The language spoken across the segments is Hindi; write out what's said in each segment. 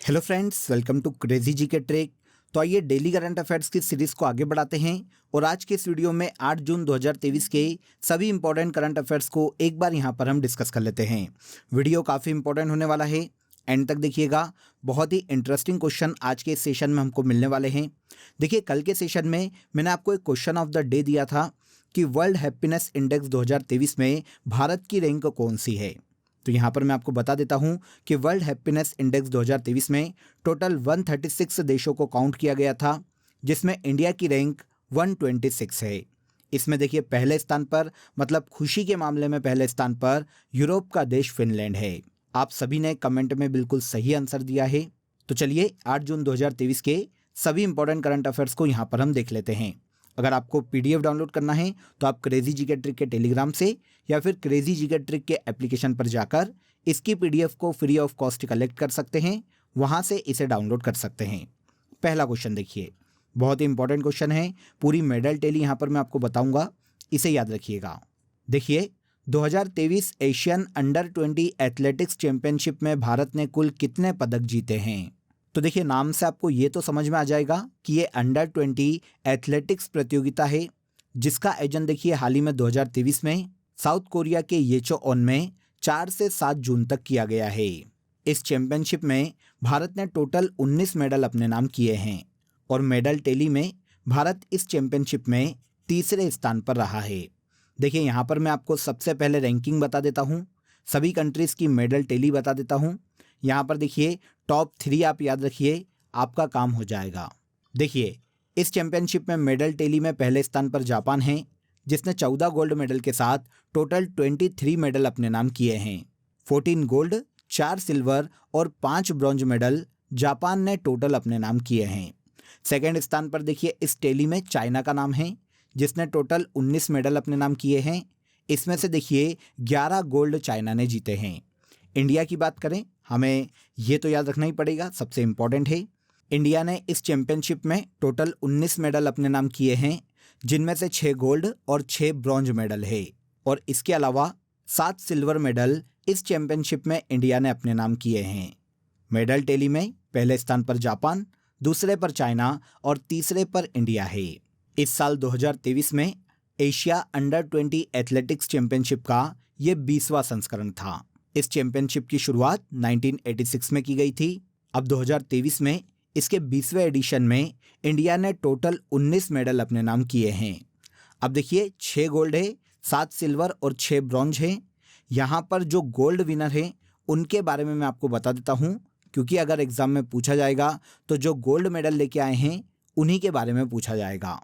Hello friends, welcome to crazy G K trick. तो आइए डेली करंट अफेयर्स की सीरीज को आगे बढ़ाते हैं और आज के इस वीडियो में 8 जून 2023 के सभी इंपॉर्टेंट करंट अफेयर्स को एक बार यहां पर हम डिस्कस कर लेते हैं। वीडियो काफ़ी इंपॉर्टेंट होने वाला है, एंड तक देखिएगा। बहुत ही इंटरेस्टिंग क्वेश्चन आज के इस सेशन में हमको मिलने वाले हैं। देखिए, कल के सेशन में मैंने आपको एक क्वेश्चन ऑफ द डे दिया था कि वर्ल्ड हैप्पीनेस इंडेक्स 2023 में भारत की रैंक कौन सी है। तो यहाँ पर मैं आपको बता देता हूँ कि वर्ल्ड हैप्पीनेस इंडेक्स 2023 में टोटल 136 देशों को काउंट किया गया था, जिसमें इंडिया की रैंक 126 है। इसमें देखिए, पहले स्थान पर, मतलब खुशी के मामले में पहले स्थान पर यूरोप का देश फिनलैंड है। आप सभी ने कमेंट में बिल्कुल सही आंसर दिया है। तो चलिए 8 जून 2023 के सभी इंपॉर्टेंट करंट अफेयर्स को यहाँ पर हम देख लेते हैं। अगर आपको पीडीएफ डाउनलोड करना है तो आप क्रेजी जी के ट्रिक के टेलीग्राम से या फिर क्रेजी जी के ट्रिक के एप्लीकेशन पर जाकर इसकी पीडीएफ को फ्री ऑफ कॉस्ट कलेक्ट कर सकते हैं, वहां से इसे डाउनलोड कर सकते हैं। पहला क्वेश्चन देखिए, बहुत ही इंपॉर्टेंट क्वेश्चन है। पूरी मेडल टेली यहाँ पर मैं आपको बताऊंगा, इसे याद रखिएगा। देखिए, 2023 एशियन अंडर 20 एथलेटिक्स चैंपियनशिप में भारत ने कुल कितने पदक जीते हैं। तो देखिए, नाम से आपको ये तो समझ में आ जाएगा कि ये अंडर 20 एथलेटिक्स प्रतियोगिता है, जिसका आयोजन देखिए हाल ही में 2023 में साउथ कोरिया के येचोओन में 4 से 7 जून तक किया गया है। इस चैंपियनशिप में भारत ने टोटल 19 मेडल अपने नाम किए हैं और मेडल टेली में भारत इस चैंपियनशिप में तीसरे स्थान पर रहा है। देखिए, यहाँ पर मैं आपको सबसे पहले रैंकिंग बता देता हूँ, सभी कंट्रीज़ की मेडल टेली बता देता हूँ। यहाँ पर देखिए, टॉप 3 आप याद रखिए, आपका काम हो जाएगा। देखिए, इस चैंपियनशिप में मेडल टेली में पहले स्थान पर जापान है, जिसने 14 गोल्ड मेडल के साथ टोटल 23 मेडल अपने नाम किए हैं। 14 गोल्ड, 4 सिल्वर और 5 ब्रॉन्ज मेडल जापान ने टोटल अपने नाम किए हैं। सेकेंड स्थान पर देखिए, इस टेली में चाइना का नाम है, जिसने टोटल 19 मेडल अपने नाम किए हैं। इसमें से देखिए 11 गोल्ड चाइना ने जीते हैं। इंडिया की बात करें, हमें ये तो याद रखना ही पड़ेगा, सबसे इम्पॉर्टेंट है। इंडिया ने इस चैंपियनशिप में टोटल 19 मेडल अपने नाम किए हैं, जिनमें से 6 गोल्ड और 6 ब्रॉन्ज मेडल है, और इसके अलावा 7 सिल्वर मेडल इस चैंपियनशिप में इंडिया ने अपने नाम किए हैं। मेडल टेली में पहले स्थान पर जापान, दूसरे पर चाइना और तीसरे पर इंडिया है। इस साल 2023 में एशिया अंडर 20 एथलेटिक्स चैंपियनशिप का ये 20वां संस्करण था। इस चैंपियनशिप की शुरुआत 1986 में की गई थी। अब 2023 में इसके 20वें एडिशन में इंडिया ने टोटल 19 मेडल अपने नाम किए हैं। अब देखिए, 6 गोल्ड है, 7 सिल्वर और 6 ब्रॉन्ज है। यहाँ पर जो गोल्ड विनर है उनके बारे में मैं आपको बता देता हूँ, क्योंकि अगर एग्जाम में पूछा जाएगा तो जो गोल्ड मेडल लेके आए हैं उन्हीं के बारे में पूछा जाएगा।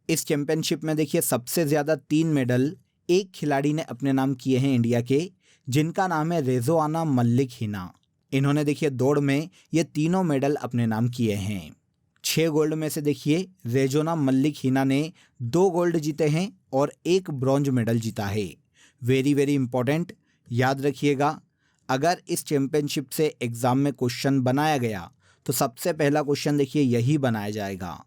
इस चैंपियनशिप में देखिए, सबसे ज़्यादा 3 मेडल एक खिलाड़ी ने अपने नाम किए हैं इंडिया के, जिनका नाम है रेजोआना मल्लिक हिना। इन्होंने देखिए दौड़ में ये तीनों मेडल अपने नाम किए हैं। 6 गोल्ड में से देखिए रेजोना मल्लिक हिना ने 2 गोल्ड जीते हैं और 1 ब्रॉन्ज मेडल जीता है। वेरी वेरी इंपॉर्टेंट, याद रखिएगा। अगर इस चैंपियनशिप से एग्जाम में क्वेश्चन बनाया गया तो सबसे पहला क्वेश्चन देखिए यही बनाया जाएगा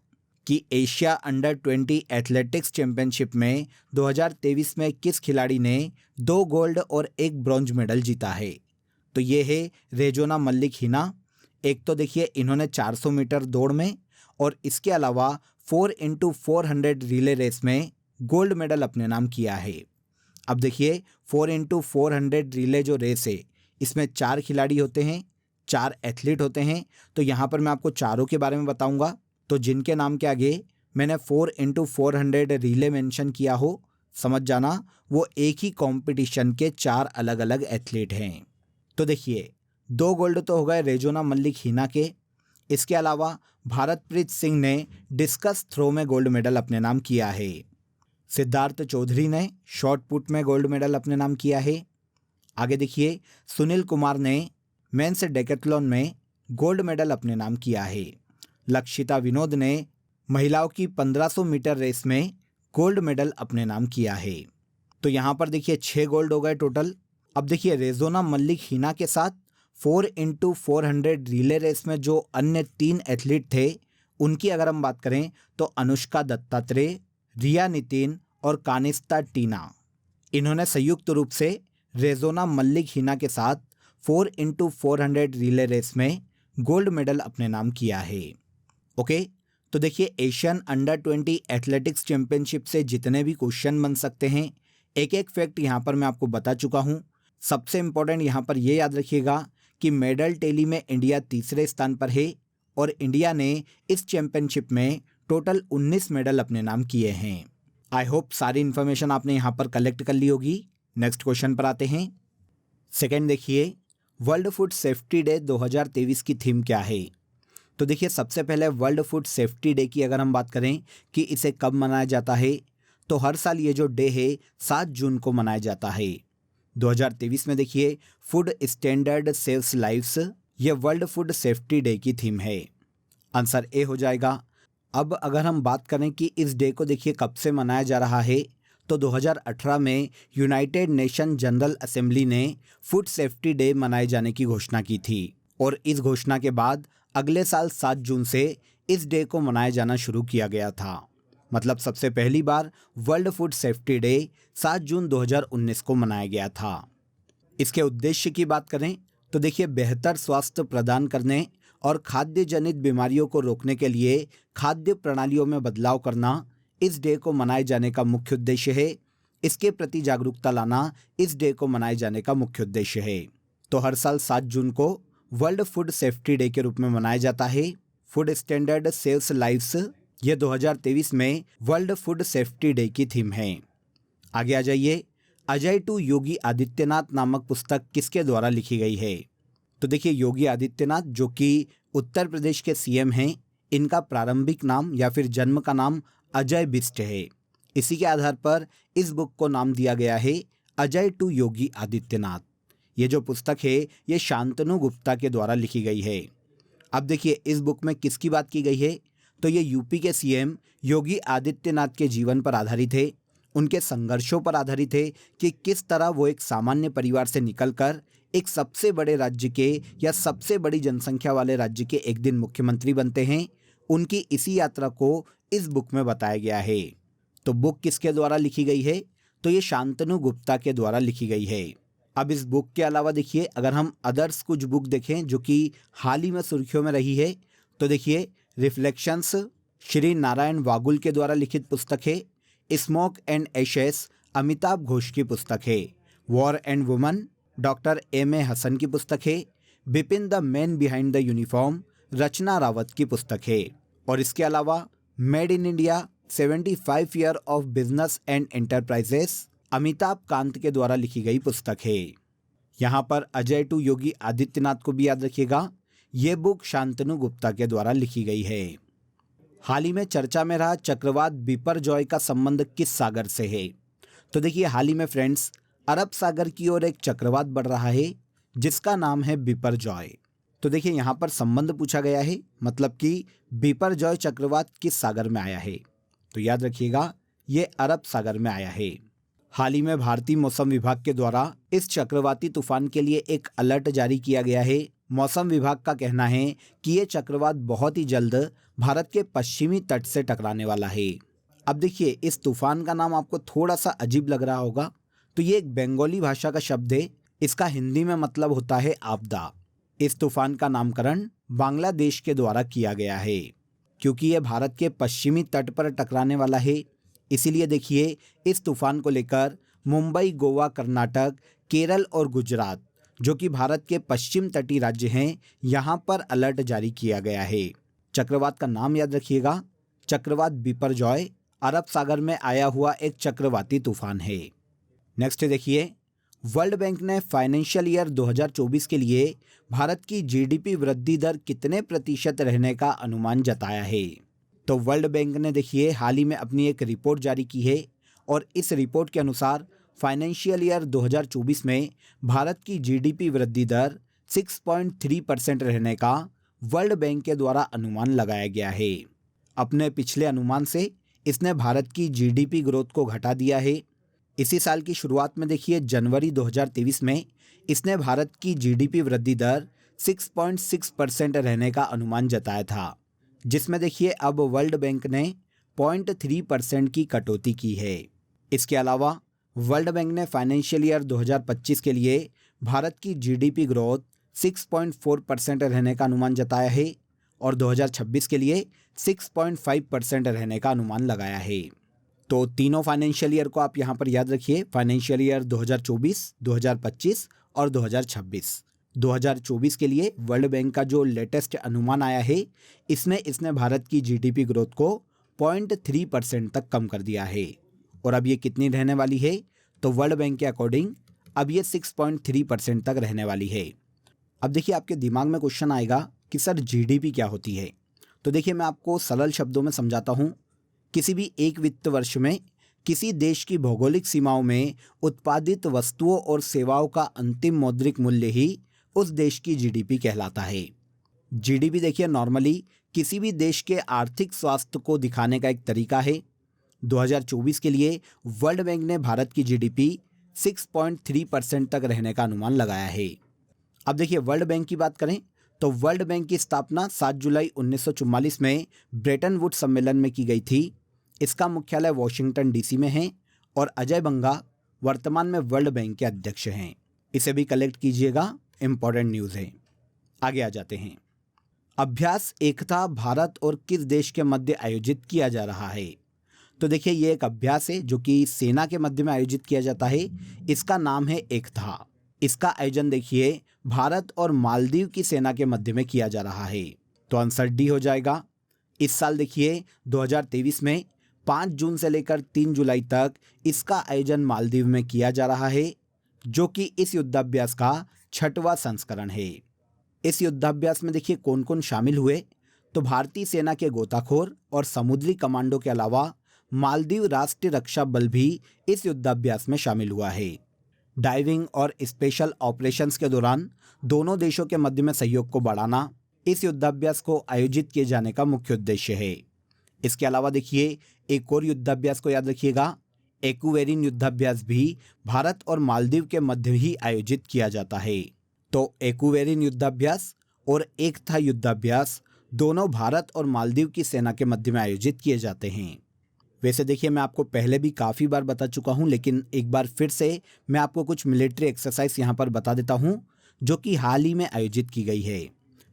कि एशिया अंडर 20 एथलेटिक्स चैंपियनशिप में 2023 में किस खिलाड़ी ने 2 गोल्ड और 1 ब्रॉन्ज मेडल जीता है। तो ये है रेजोना मल्लिक हिना। एक तो देखिए, इन्होंने 400 मीटर दौड़ में और इसके अलावा 4x400 रिले रेस में गोल्ड मेडल अपने नाम किया है। अब देखिए, 4x400 रिले जो रेस है, इसमें 4 खिलाड़ी होते हैं, 4 एथलीट होते हैं। तो यहाँ पर मैं आपको चारों के बारे में बताऊँगा। तो जिनके नाम के आगे मैंने 4x400 रिले मेंशन किया हो, समझ जाना वो एक ही कंपटीशन के 4 अलग अलग एथलीट हैं। तो देखिए, 2 गोल्ड तो हो गए रेजोना मल्लिक हिना के। इसके अलावा भारतप्रीत सिंह ने डिस्कस थ्रो में गोल्ड मेडल अपने नाम किया है। सिद्धार्थ चौधरी ने शॉट पुट में गोल्ड मेडल अपने नाम किया है। आगे देखिए, सुनील कुमार ने मेंस डेकेथलॉन में गोल्ड मेडल अपने नाम किया है। लक्षिता विनोद ने महिलाओं की 1500 मीटर रेस में गोल्ड मेडल अपने नाम किया है। तो यहाँ पर देखिए 6 गोल्ड हो गए टोटल। अब देखिए, रेजोना मल्लिक हिना के साथ 4x400 रिले रेस में जो अन्य 3 एथलीट थे, उनकी अगर हम बात करें तो अनुष्का दत्तात्रेय, रिया नितिन और कानिस्ता टीना। इन्होंने संयुक्त रूप से रेजोना मल्लिक हिना के साथ 4x400 रिले रेस में गोल्ड मेडल अपने नाम किया है। ओके, तो देखिए एशियन अंडर 20 एथलेटिक्स चैंपियनशिप से जितने भी क्वेश्चन बन सकते हैं, एक एक फैक्ट यहाँ पर मैं आपको बता चुका हूँ। सबसे इम्पोर्टेंट यहाँ पर ये याद रखिएगा कि मेडल टेली में इंडिया तीसरे स्थान पर है और इंडिया ने इस चैंपियनशिप में टोटल 19 मेडल अपने नाम किए हैं। आई होप सारी इन्फॉर्मेशन आपने यहाँ पर कलेक्ट कर ली होगी। नेक्स्ट क्वेश्चन पर आते हैं। सेकेंड देखिए, वर्ल्ड फूड सेफ्टी डे 2023 की थीम क्या है? तो देखिए सबसे पहले वर्ल्ड फूड सेफ्टी डे की अगर हम बात करें कि इसे कब मनाया जाता है, तो हर साल ये जो डे है 7 जून को मनाया जाता है। 2023 में देखिए फूड स्टैंडर्ड सेव्स लाइव्स, ये वर्ल्ड फूड सेफ्टी डे की थीम है। आंसर ए हो जाएगा। अब अगर हम बात करें कि इस डे को देखिए कब से मनाया जा रहा है, तो 2018 में यूनाइटेड नेशन जनरल असेंबली ने फूड सेफ्टी डे मनाए जाने की घोषणा की थी और इस घोषणा के बाद अगले साल 7 जून से इस डे को मनाया जाना शुरू किया गया था। मतलब सबसे पहली बार वर्ल्ड फूड सेफ्टी डे 7 जून 2019 को मनाया गया था। इसके उद्देश्य की बात करें तो देखिए बेहतर स्वास्थ्य प्रदान करने और खाद्य जनित बीमारियों को रोकने के लिए खाद्य प्रणालियों में बदलाव करना इस डे को मनाए जाने का मुख्य उद्देश्य है। इसके प्रति जागरूकता लाना इस डे को मनाए जाने का मुख्य उद्देश्य है। तो हर साल 7 जून को वर्ल्ड फूड सेफ्टी डे के रूप में मनाया जाता है। फूड स्टैंडर्ड सेव्स लाइव्स, ये 2023 में वर्ल्ड फूड सेफ्टी डे की थीम है। आगे आ जाइए। अजय टू योगी आदित्यनाथ नामक पुस्तक किसके द्वारा लिखी गई है? तो देखिए योगी आदित्यनाथ जो कि उत्तर प्रदेश के सीएम हैं, इनका प्रारंभिक नाम या फिर जन्म का नाम अजय बिष्ट है। इसी के आधार पर इस बुक को नाम दिया गया है अजय टू योगी आदित्यनाथ। ये जो पुस्तक है ये शांतनु गुप्ता के द्वारा लिखी गई है। अब देखिए इस बुक में किसकी बात की गई है, तो ये यूपी के सीएम योगी आदित्यनाथ के जीवन पर आधारित है, उनके संघर्षों पर आधारित है कि किस तरह वो एक सामान्य परिवार से निकलकर एक सबसे बड़े राज्य के या सबसे बड़ी जनसंख्या वाले राज्य के एक दिन मुख्यमंत्री बनते हैं। उनकी इसी यात्रा को इस बुक में बताया गया है। तो बुक किसके द्वारा लिखी गई है, तो ये शांतनु गुप्ता के द्वारा लिखी गई है। अब इस बुक के अलावा देखिए अगर हम अदर्स कुछ बुक देखें जो कि हाल ही में सुर्खियों में रही है, तो देखिए रिफ्लेक्शंस श्री नारायण वागुल के द्वारा लिखित पुस्तक है। Smoke and ashes Amitabh Ghosh की पुस्तक है। War and woman doctor M A. Hasan की पुस्तक है। Bipin the man behind the uniform Rachna Rawat की पुस्तक है। और इसके अलावा made in India 75 year of business and enterprises Amitabh Kant के द्वारा लिखी गई पुस्तक है। यहाँ पर अजय टू योगी आदित्यनाथ को भी याद रखिएगा, ये बुक शांतनु गुप्ता के द्वारा लिखी गई है। हाल ही में चर्चा में रहा चक्रवात बिपरजॉय का संबंध किस सागर से है? तो देखिए हाल ही में फ्रेंड्स अरब सागर की ओर एक चक्रवात बढ़ रहा है जिसका नाम है बिपरजॉय। तो देखिए यहाँ पर संबंध पूछा गया है, मतलब कि बिपरजॉय चक्रवात किस सागर में आया है? तो याद रखिएगा ये अरब सागर में आया है। हाल ही में भारतीय मौसम विभाग के द्वारा इस चक्रवाती तूफान के लिए एक अलर्ट जारी किया गया है। मौसम विभाग का कहना है कि ये चक्रवात बहुत ही जल्द भारत के पश्चिमी तट से टकराने वाला है। अब देखिए इस तूफान का नाम आपको थोड़ा सा अजीब लग रहा होगा, तो ये एक बंगाली भाषा का शब्द है। इसका हिंदी में मतलब होता है आपदा। इस तूफान का नामकरण बांग्लादेश के द्वारा किया गया है क्योंकि ये भारत के पश्चिमी तट पर टकराने वाला है। इसीलिए देखिए इस तूफान को लेकर मुंबई, गोवा, कर्नाटक, केरल और गुजरात जो कि भारत के पश्चिम तटीय राज्य हैं, यहाँ पर अलर्ट जारी किया गया है। चक्रवात का नाम याद रखिएगा, चक्रवात बिपरजॉय अरब सागर में आया हुआ एक चक्रवाती तूफान है। नेक्स्ट देखिए, वर्ल्ड बैंक ने फाइनेंशियल ईयर 2024 के लिए भारत की जीडीपी वृद्धि दर कितने प्रतिशत रहने का अनुमान जताया है? तो वर्ल्ड बैंक ने देखिए हाल ही में अपनी एक रिपोर्ट जारी की है और इस रिपोर्ट के अनुसार फाइनेंशियल ईयर 2024 में भारत की जीडीपी वृद्धि दर 6.3% रहने का वर्ल्ड बैंक के द्वारा अनुमान लगाया गया है। अपने पिछले अनुमान से इसने भारत की जीडीपी ग्रोथ को घटा दिया है। इसी साल की शुरुआत में देखिए जनवरी 2023 में इसने भारत की जीडीपी वृद्धि दर 6.6% रहने का अनुमान जताया था, जिसमें देखिए अब वर्ल्ड बैंक ने 0.3% की कटौती की है। इसके अलावा वर्ल्ड बैंक ने फाइनेंशियल ईयर 2025 के लिए भारत की जीडीपी ग्रोथ 6.4% रहने का अनुमान जताया है और 2026 के लिए 6.5% रहने का अनुमान लगाया है। तो तीनों फाइनेंशियल ईयर को आप यहाँ पर याद रखिए, फाइनेंशियल ईयर 2024, 2025 और 2026। 2024 के लिए वर्ल्ड बैंक का जो लेटेस्ट अनुमान आया है, इसमें इसने भारत की जीडीपी ग्रोथ को 0.3% तक कम कर दिया है। और अब ये कितनी रहने वाली है, तो वर्ल्ड बैंक के अकॉर्डिंग अब ये 6.3% तक रहने वाली है। अब देखिए आपके दिमाग में क्वेश्चन आएगा कि सर जीडीपी क्या होती है। तो देखिए मैं आपको सरल शब्दों में समझाता हूँ। किसी भी एक वित्त वर्ष में किसी देश की भौगोलिक सीमाओं में उत्पादित वस्तुओं और सेवाओं का अंतिम मौद्रिक मूल्य ही उस देश की जीडीपी कहलाता है। जीडीपी देखिए नॉर्मली किसी भी देश के आर्थिक स्वास्थ्य को दिखाने का एक तरीका है। 2024 के लिए वर्ल्ड बैंक ने भारत की जीडीपी 6.3% तक रहने का अनुमान लगाया है। अब देखिए वर्ल्ड बैंक की बात करें तो वर्ल्ड बैंक की स्थापना 7 जुलाई 1944 में ब्रेटन वुड्स सम्मेलन में की गई थी। इसका मुख्यालय वॉशिंगटन डीसी में है और अजय बंगा वर्तमान में वर्ल्ड बैंक के अध्यक्ष हैं। इसे भी कलेक्ट कीजिएगा, इंपॉर्टेंट न्यूज़ है। आगे आ जाते हैं। अभ्यास एकता भारत और किस देश के मध्य आयोजित किया जा रहा है। तो देखिए ये एक अभ्यास है जो कि सेना के मध्य में आयोजित किया जाता है। इसका नाम है एकता। इसका आयोजन देखिए भारत और मालदीव की सेना के मध्य में किया जा रहा है। तो आंसर डी हो जाएगा। इस साल देखिए 2023 में 5 जून से लेकर 3 जुलाई तक इसका आयोजन मालदीव में किया जा रहा है, जो कि इस युद्धाभ्यास का 6वां संस्करण है। इस युद्धाभ्यास में देखिए कौन कौन शामिल हुए, तो भारतीय सेना के गोताखोर और समुद्री कमांडो के अलावा मालदीव राष्ट्रीय रक्षा बल भी इस युद्धाभ्यास में शामिल हुआ है। डाइविंग और स्पेशल ऑपरेशंस के दौरान दोनों देशों के मध्य में सहयोग को बढ़ाना इस युद्धाभ्यास को आयोजित किए जाने का मुख्य उद्देश्य है। इसके अलावा देखिए एक और युद्धाभ्यास को याद रखिएगा, एक्वेरिन युद्धाभ्यास भी भारत और मालदीव के मध्य ही आयोजित किया जाता है। तो एक्वेरिन युद्धाभ्यास और एकता युद्धाभ्यास दोनों भारत और मालदीव की सेना के मध्य में आयोजित किए जाते हैं। वैसे देखिए मैं आपको पहले भी काफ़ी बार बता चुका हूं, लेकिन एक बार फिर से मैं आपको कुछ मिलिट्री एक्सरसाइज यहां पर बता देता हूं जो कि हाल ही में आयोजित की गई है।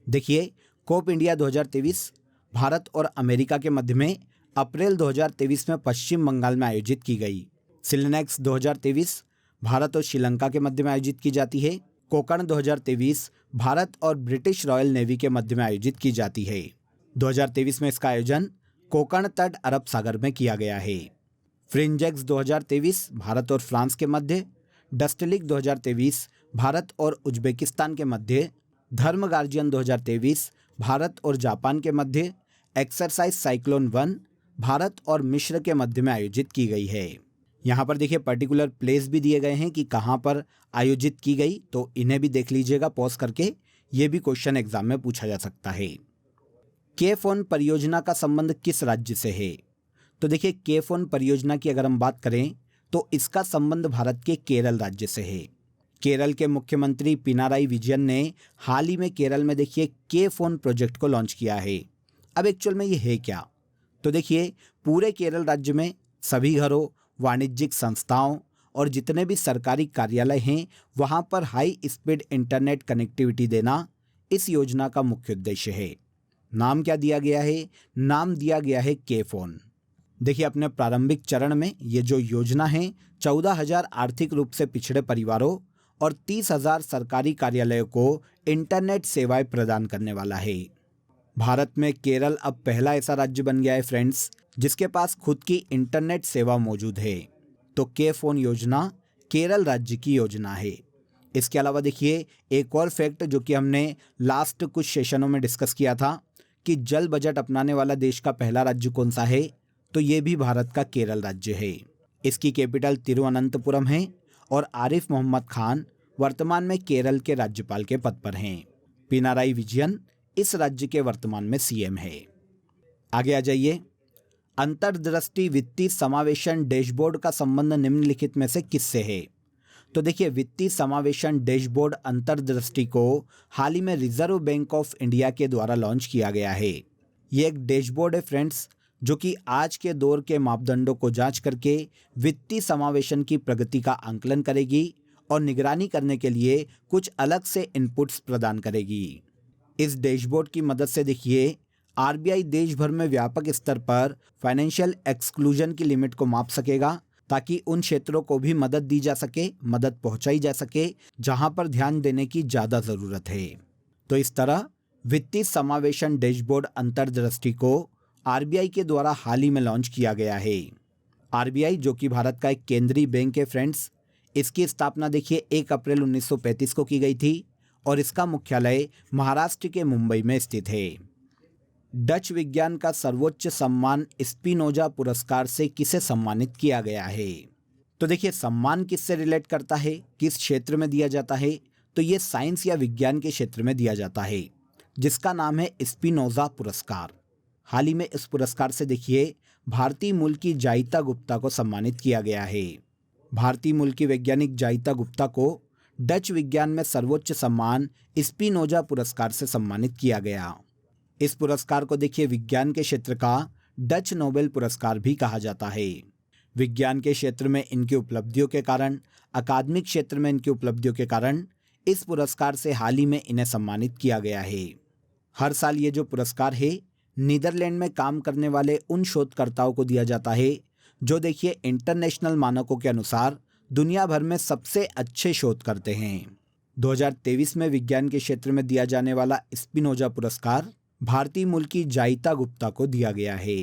देखिए कोप इंडिया 2023 भारत और अमेरिका के मध्य में अप्रैल 2023 में पश्चिम बंगाल में आयोजित की गई। सिलनेक्स 2023 भारत और श्रीलंका के मध्य में आयोजित की जाती है। कोकण 2023 भारत और ब्रिटिश रॉयल नेवी के मध्य में आयोजित की जाती है। 2023 में इसका आयोजन कोकण तट अरब सागर में किया गया है। फ्रिंजेक्स 2023 भारत और फ्रांस के मध्य, डस्टलिक 2023 भारत और उज्बेकिस्तान के मध्य, धर्म गार्जियन 2023 भारत और जापान के मध्य, एक्सरसाइज साइक्लोन 1 भारत और मिस्र के मध्य में आयोजित की गई है। यहाँ पर देखिए पर्टिकुलर प्लेस भी दिए गए हैं कि कहाँ पर आयोजित की गई, तो इन्हें भी देख लीजिएगा पॉज करके, ये भी क्वेश्चन एग्जाम में पूछा जा सकता है। के-फोन परियोजना का संबंध किस राज्य से है। तो देखिए के-फोन परियोजना की अगर हम बात करें तो इसका संबंध भारत के केरल राज्य से है। केरल के मुख्यमंत्री पिनाराई विजयन ने हाल ही में केरल में देखिए के-फोन प्रोजेक्ट को लॉन्च किया है। अब एक्चुअल में ये है क्या, तो देखिए पूरे केरल राज्य में सभी घरों, वाणिज्यिक संस्थाओं और जितने भी सरकारी कार्यालय हैं वहाँ पर हाई स्पीड इंटरनेट कनेक्टिविटी देना इस योजना का मुख्य उद्देश्य है। नाम क्या दिया गया है, नाम दिया गया है के-फोन। देखिए अपने प्रारंभिक चरण में ये जो योजना है 14,000 आर्थिक रूप से पिछड़े परिवारों और 30,000 सरकारी कार्यालयों को इंटरनेट सेवाएं प्रदान करने वाला है। भारत में केरल अब पहला ऐसा राज्य बन गया है फ्रेंड्स जिसके पास खुद की इंटरनेट सेवा मौजूद है। तो के-फोन योजना केरल राज्य की योजना है। इसके अलावा देखिए एक और फैक्ट जो कि हमने लास्ट कुछ सेशनों में डिस्कस किया था कि जल बजट अपनाने वाला देश का पहला राज्य कौन सा है, तो ये भी भारत का केरल राज्य है। इसकी कैपिटल तिरुवनंतपुरम है और आरिफ मोहम्मद खान वर्तमान में केरल के राज्यपाल के पद पर हैं। पिनाराई विजयन इस राज्य के वर्तमान में सीएम है। आगे आ जाइए। अंतर्दृष्टि वित्तीय समावेशन डैशबोर्ड का संबंध निम्नलिखित में से किससे है। तो देखिए वित्तीय समावेशन डैशबोर्ड अंतर्दृष्टि को हाल ही में रिजर्व बैंक ऑफ इंडिया के द्वारा लॉन्च किया गया है। ये एक डैशबोर्ड है फ्रेंड्स जो कि आज के दौर के मापदंडों को जांच करके वित्तीय समावेशन की प्रगति का आंकलन करेगी और निगरानी करने के लिए कुछ अलग से इनपुट्स प्रदान करेगी। इस डैशबोर्ड की मदद से देखिए आरबीआई देश भर में व्यापक स्तर पर फाइनेंशियल एक्सक्लूजन की लिमिट को माप सकेगा, ताकि उन क्षेत्रों को भी मदद दी जा सके, मदद पहुंचाई जा सके जहां पर ध्यान देने की ज़्यादा ज़रूरत है। तो इस तरह वित्तीय समावेशन डैशबोर्ड अंतर्दृष्टि को आरबीआई के द्वारा हाल ही में लॉन्च किया गया है। आरबीआई जो कि भारत का एक केंद्रीय बैंक है फ्रेंड्स, इसकी स्थापना देखिए 1 अप्रैल 1935 को की गई थी और इसका मुख्यालय महाराष्ट्र के मुंबई में स्थित है। डच विज्ञान का सर्वोच्च सम्मान स्पिनोजा पुरस्कार से किसे सम्मानित किया गया है? तो देखिए सम्मान किससे रिलेट करता है, किस क्षेत्र में दिया जाता है, तो ये साइंस या विज्ञान के क्षेत्र में दिया जाता है, जिसका नाम है स्पिनोजा पुरस्कार। हाल ही में इस पुरस्कार से देखिए भारतीय मूल की जायिता गुप्ता को सम्मानित किया गया है। भारतीय मूल की वैज्ञानिक जायिता गुप्ता को डच विज्ञान में सर्वोच्च सम्मान स्पिनोजा पुरस्कार से सम्मानित किया गया। इस पुरस्कार को देखिए विज्ञान के क्षेत्र का डच नोबेल पुरस्कार भी कहा जाता है। विज्ञान के क्षेत्र में इनकी उपलब्धियों के कारण, अकादमिक क्षेत्र में इनकी उपलब्धियों के कारण इस पुरस्कार से हाल ही में इन्हें सम्मानित किया गया है। हर साल ये जो पुरस्कार है नीदरलैंड में काम करने वाले उन शोधकर्ताओं को दिया जाता है जो देखिए इंटरनेशनल मानकों के अनुसार दुनिया भर में सबसे अच्छे शोध करते हैं। 2023 में विज्ञान के क्षेत्र में दिया जाने वाला स्पिनोजा पुरस्कार भारतीय मूल की जायिता गुप्ता को दिया गया है।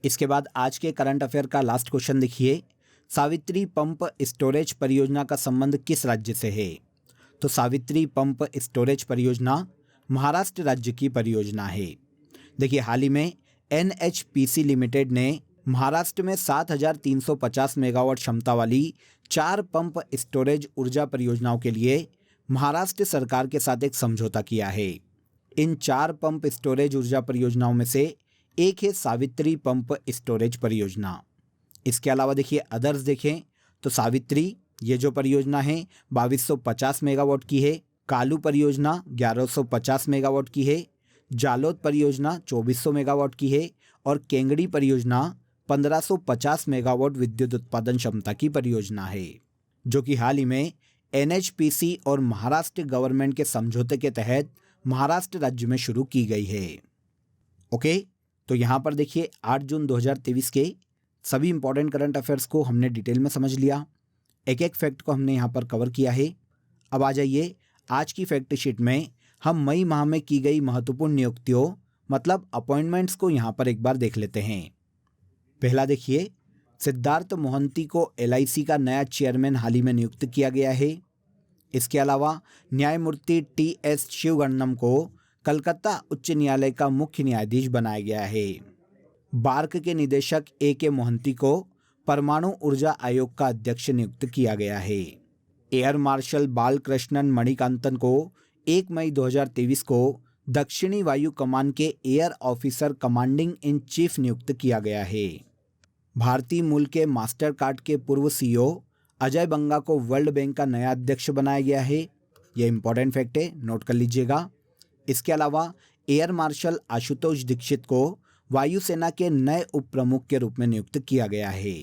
इसके बाद आज के करंट अफेयर का लास्ट क्वेश्चन देखिए, सावित्री पंप स्टोरेज परियोजना का संबंध किस राज्य से है? तो सावित्री पंप स्टोरेज परियोजना महाराष्ट्र राज्य की परियोजना है। देखिए हाल ही में एनएचपीसी लिमिटेड ने महाराष्ट्र में 7,350 मेगावाट क्षमता वाली 4 पंप स्टोरेज ऊर्जा परियोजनाओं के लिए महाराष्ट्र सरकार के साथ एक समझौता किया है। इन 4 पंप स्टोरेज ऊर्जा परियोजनाओं में से एक है सावित्री पंप स्टोरेज परियोजना। इसके अलावा देखिए अदर्स देखें तो सावित्री ये जो परियोजना है 2250 मेगावाट की है, कालू परियोजना 1150 मेगावाट की है, जालोद परियोजना 2400 मेगावाट की है और केंगड़ी परियोजना 1550 मेगावाट विद्युत उत्पादन क्षमता की परियोजना है, जो कि हाल ही में एनएचपीसी और महाराष्ट्र गवर्नमेंट के समझौते के तहत महाराष्ट्र राज्य में शुरू की गई है। ओके, तो यहाँ पर देखिए 8 जून 2023 के सभी इंपॉर्टेंट करंट अफेयर्स को हमने डिटेल में समझ लिया। एक एक फैक्ट को हमने यहाँ पर कवर किया है। अब आ जाइए आज की फैक्ट शीट में हम मई माह में की गई महत्वपूर्ण नियुक्तियों मतलब अपॉइंटमेंट्स को यहाँ पर एक बार देख लेते हैं। पहला देखिए, सिद्धार्थ मोहंती को एलआईसी का नया चेयरमैन हाल ही में नियुक्त किया गया है। इसके अलावा न्यायमूर्ति टीएस शिवगन्नम को कलकत्ता उच्च न्यायालय का मुख्य न्यायाधीश बनाया गया है। बार्क के निदेशक ए.के. मोहंती को परमाणु ऊर्जा आयोग का अध्यक्ष नियुक्त किया गया है। एयर मार्शल बालकृष्णन मणिकांतन को 1 मई 2023 को दक्षिणी वायु कमान के air officer commanding in chief नियुक्त किया गया है। भारतीय मूल के मास्टर कार्ड के पूर्व सीईओ अजय बंगा को वर्ल्ड बैंक का नया अध्यक्ष बनाया गया है। यह इंपॉर्टेंट फैक्ट है, नोट कर लीजिएगा। इसके अलावा एयर मार्शल आशुतोष दीक्षित को वायुसेना के नए उप प्रमुख के रूप में नियुक्त किया गया है।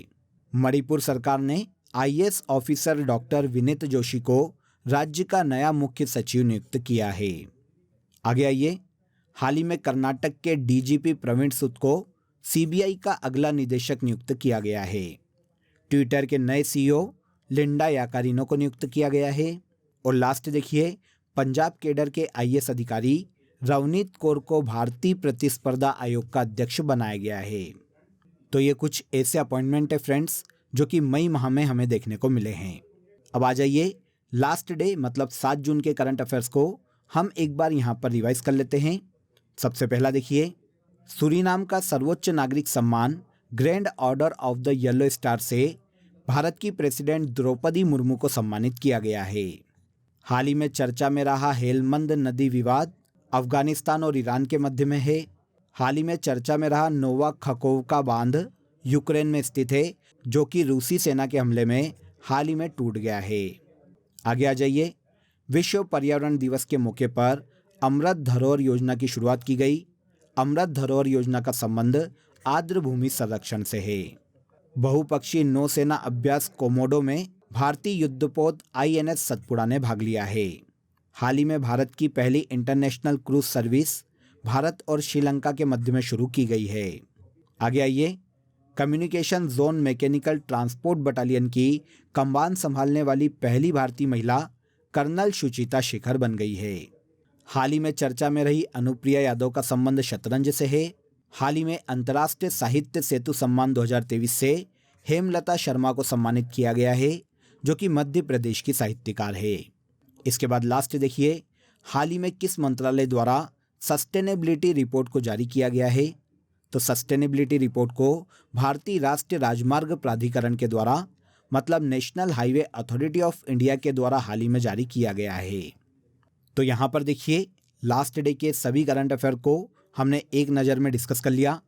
मणिपुर सरकार ने IAS officer doctor Vineet Joshi को राज्य का नया मुख्य सचिव नियुक्त किया है। आगे आइए, हाल ही में कर्नाटक के डीजीपी प्रवीण सूद को सीबीआई का अगला निदेशक नियुक्त किया गया है। ट्विटर के नए सीईओ लिंडा याकारिनो को नियुक्त किया गया है। और लास्ट देखिए, पंजाब केडर के आईएएस अधिकारी रवनीत कौर को भारतीय प्रतिस्पर्धा आयोग का अध्यक्ष बनाया गया है। तो ये कुछ ऐसे अपॉइंटमेंट है फ्रेंड्स जो कि मई माह में हमें देखने को मिले हैं। अब आ जाइए लास्ट डे मतलब 7 जून के करंट अफेयर्स को हम एक बार यहाँ पर रिवाइज कर लेते हैं। सबसे पहला देखिए, सूरीनाम का सर्वोच्च नागरिक सम्मान grand order of the yellow star से भारत की प्रेसिडेंट द्रौपदी मुर्मू को सम्मानित किया गया है। हाल ही में चर्चा में रहा हेलमंद नदी विवाद अफगानिस्तान और ईरान के मध्य में है। हाल ही में चर्चा में रहा नोवा खकोवका बांध यूक्रेन में स्थित है, जो कि रूसी सेना के हमले में हाल ही में टूट गया है। आगे आ जाइए, विश्व पर्यावरण दिवस के मौके पर अमृत धरोहर योजना की शुरुआत की गई। अमृत धरोहर योजना का संबंध आर्द्र भूमि संरक्षण से है। बहुपक्षीय नौसेना अभ्यास कोमोडो में भारतीय युद्धपोत INS सतपुड़ा ने भाग लिया है। हाल ही में भारत की पहली इंटरनेशनल क्रूज सर्विस भारत और श्रीलंका के मध्य में शुरू की गई है। आगे आइए, communication zone mechanical transport battalion की कमान संभालने वाली पहली भारतीय महिला कर्नल सुचिता शेखर बन गई है। हाल ही में चर्चा में रही अनुप्रिया यादव का संबंध शतरंज से है। हाल ही में अंतर्राष्ट्रीय साहित्य सेतु सम्मान 2023 से हेमलता शर्मा को सम्मानित किया गया है, जो कि मध्य प्रदेश की साहित्यकार है। इसके बाद लास्ट देखिए, हाल ही में किस मंत्रालय द्वारा सस्टेनेबिलिटी रिपोर्ट को जारी किया गया है? तो सस्टेनेबिलिटी रिपोर्ट को भारतीय राष्ट्रीय राजमार्ग प्राधिकरण के द्वारा, मतलब national highway authority of India के द्वारा हाल ही में जारी किया गया है। तो यहाँ पर देखिए, लास्ट डे के सभी करंट अफेयर को हमने एक नज़र में डिस्कस कर लिया।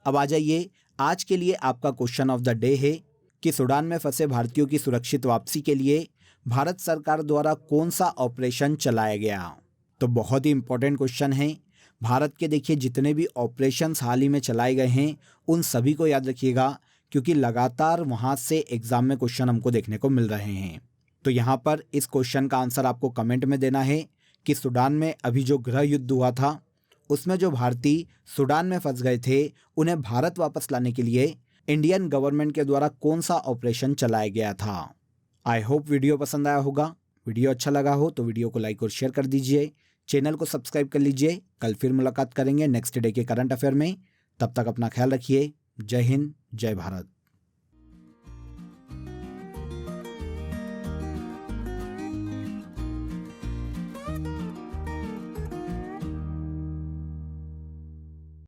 अब आ जाइए, आज के लिए आपका क्वेश्चन ऑफ द डे है कि सूडान में फंसे भारतीयों की सुरक्षित वापसी के लिए भारत सरकार द्वारा कौन सा ऑपरेशन चलाया गया? तो बहुत ही इंपॉर्टेंट क्वेश्चन है। भारत के देखिए जितने भी ऑपरेशंस हाल ही में चलाए गए हैं उन सभी को याद रखिएगा, क्योंकि लगातार वहाँ से एग्जाम में क्वेश्चन हमको देखने को मिल रहे हैं। तो यहाँ पर इस क्वेश्चन का आंसर आपको कमेंट में देना है कि सूडान में अभी जो गृह युद्ध हुआ था उसमें जो भारतीय सूडान में फंस गए थे उन्हें भारत वापस लाने के लिए इंडियन गवर्नमेंट के द्वारा कौन सा ऑपरेशन चलाया गया था। आई होप वीडियो पसंद आया होगा। वीडियो अच्छा लगा हो तो वीडियो को लाइक और शेयर कर दीजिए, चैनल को सब्सक्राइब कर लीजिए। कल फिर मुलाकात करेंगे नेक्स्ट डे के करंट अफेयर में। तब तक अपना ख्याल रखिए। जय हिंद, जय भारत।